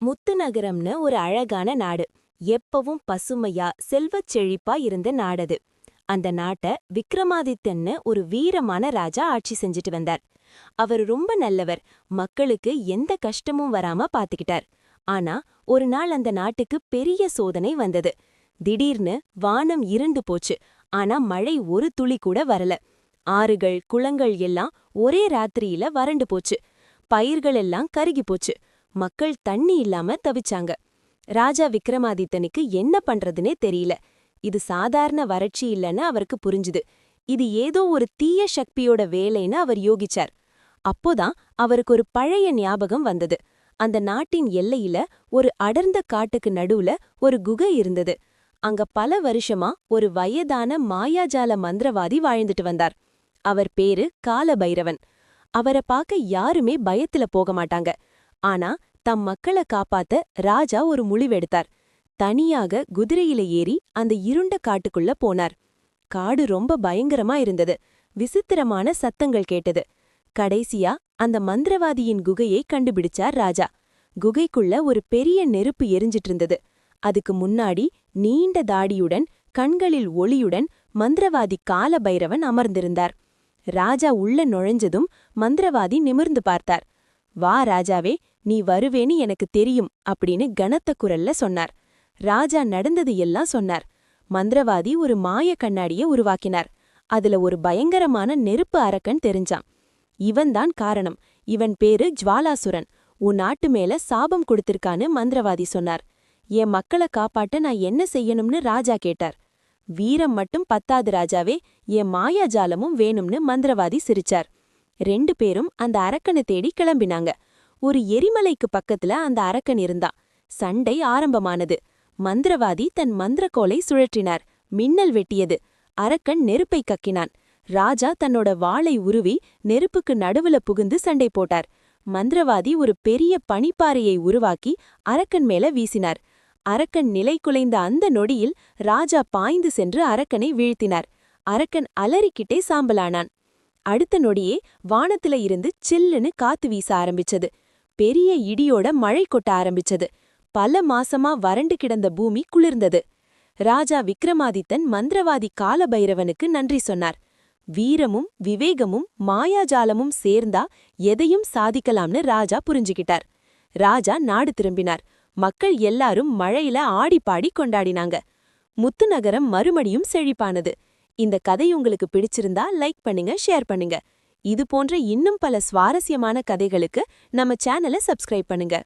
முத்துநகரம்னு ஒரு அழகான நாடு. எப்பவும் பசுமையா செல்வச் செழிப்பா இருந்த நாடது. அந்த நாட்ட விக்ரமாதித்தன்னு ஒரு வீரமான ராஜா ஆட்சி செஞ்சுட்டு வந்தார். அவர் ரொம்ப நல்லவர், மக்களுக்கு எந்த கஷ்டமும் வராம பாத்துக்கிட்டார். ஆனா ஒரு நாள் அந்த நாட்டுக்கு பெரிய சோதனை வந்தது. திடீர்னு வானம் இருண்டு போச்சு. ஆனா மழை ஒரு துளி கூட வரல. ஆறுகள் குளங்கள் எல்லாம் ஒரே ராத்திரியில வறண்டு போச்சு. பயிர்கள் எல்லாம் கருகி போச்சு. மக்கள் தண்ணி இல்லாம தவிச்சாங்க. ராஜா விக்ரமாதித்தனுக்கு என்ன பண்றதுனே தெரியல. இது சாதாரண வறட்சி இல்லைன்னு அவருக்கு புரிஞ்சுது. இது ஏதோ ஒரு தீய சக்தியோட வேலைன்னு அவர் யோகிச்சார். அப்போதான் அவருக்கு ஒரு பழைய ஞாபகம் வந்தது. அந்த நாட்டின் எல்லையில ஒரு அடர்ந்த காட்டுக்கு நடுவுல ஒரு குகை இருந்தது. அங்க பல வருஷமா ஒரு வயதான மாயாஜால மந்திரவாதி வாழ்ந்துட்டு வந்தார். அவர் பேரு காலபைரவன். அவரை பார்க்க யாருமே பயத்துல போக மாட்டாங்க. ஆனா தம் மக்களை காப்பாத்த ராஜா ஒரு முடிவெடுத்தார். தனியாக குதிரையில ஏறி அந்த இருண்ட காட்டுக்குள்ள போனார். காடு ரொம்ப பயங்கரமா இருந்தது. விசித்திரமான சத்தங்கள் கேட்டது. கடைசியா அந்த மந்திரவாதியின் குகையை கண்டுபிடிச்சார் ராஜா. குகைக்குள்ள ஒரு பெரிய நெருப்பு எரிஞ்சிட்டு இருந்தது. அதுக்கு முன்னாடி நீண்ட தாடியுடன் கண்களில் ஒளியுடன் மந்திரவாதி காலபைரவன் அமர்ந்திருந்தார். ராஜா உள்ள நுழைஞ்சதும் மந்திரவாதி நிமிர்ந்து பார்த்தார். வா ராஜாவே, நீ வருவேன்னு எனக்கு தெரியும் அப்படின்னு கனத்த குரல்ல சொன்னார். ராஜா நடந்தது எல்லாம் சொன்னார். மந்திரவாதி ஒரு மாய கண்ணாடிய உருவாக்கினார். அதுல ஒரு பயங்கரமான நெருப்பு அரக்கன் தெரிஞ்சான். இவன்தான் காரணம். இவன் பேரு ஜ்வாலாசுரன். உன் நாட்டு மேல சாபம் கொடுத்திருக்கான்னு மந்திரவாதி சொன்னார். என் மக்களை காப்பாட்ட நான் என்ன செய்யணும்னு ராஜா கேட்டார். வீரம் மட்டும் பத்தாது ராஜாவே, என் மாயாஜாலமும் வேணும்னு மந்திரவாதி சிரிச்சார். 2 பேரும் அந்த அரக்கனை தேடி கிளம்பினாங்க. ஒரு எரிமலைக்கு பக்கத்துல அந்த அரக்கன் இருந்தான். சண்டை ஆரம்பமானது. மந்திரவாதி தன் மந்திரக்கோலை சுழற்றினார். மின்னல் வெட்டியது. அரக்கன் நெருப்பை கக்கினான். ராஜா தன்னோட வாளை உருவி நெருப்புக்கு நடுவுல புகுந்து சண்டை போட்டார். மந்திரவாதி ஒரு பெரிய பனிப்பாறையை உருவாக்கி அரக்கன் மேல வீசினார். அரக்கன் நிலை குலைந்த அந்த நொடியில் ராஜா பாய்ந்து சென்று அரக்கனை வீழ்த்தினார். அரக்கன் அலறிக்கிட்டே சாம்பலானான். அடுத்த நொடியே வானத்துல இருந்து சில்லுன்னு காத்து வீச ஆரம்பிச்சது. பெரிய இடியோட மழை கொட்ட ஆரம்பிச்சது. பல மாசமா வறண்டு கிடந்த பூமி குளிர்ந்தது. ராஜா விக்ரமாதித்தன் மந்திரவாதி காலபைரவனுக்கு நன்றி சொன்னார். வீரமும் விவேகமும் மாயாஜாலமும் சேர்ந்தா எதையும் சாதிக்கலாம்னு ராஜா புரிஞ்சுக்கிட்டார். ராஜா நாடு திரும்பினார். மக்கள் எல்லாரும் மழையில ஆடிப்பாடி கொண்டாடினாங்க. முத்துநகரம் மறுபடியும் செழிப்பானது. இந்த கதை உங்களுக்கு பிடிச்சிருந்தா லைக் பண்ணுங்க, ஷேர் பண்ணுங்க. இது போன்ற இன்னும் பல சுவாரஸ்யமான கதைகளுக்கு நம்ம சேனலை சப்ஸ்கிரைப் பண்ணுங்க.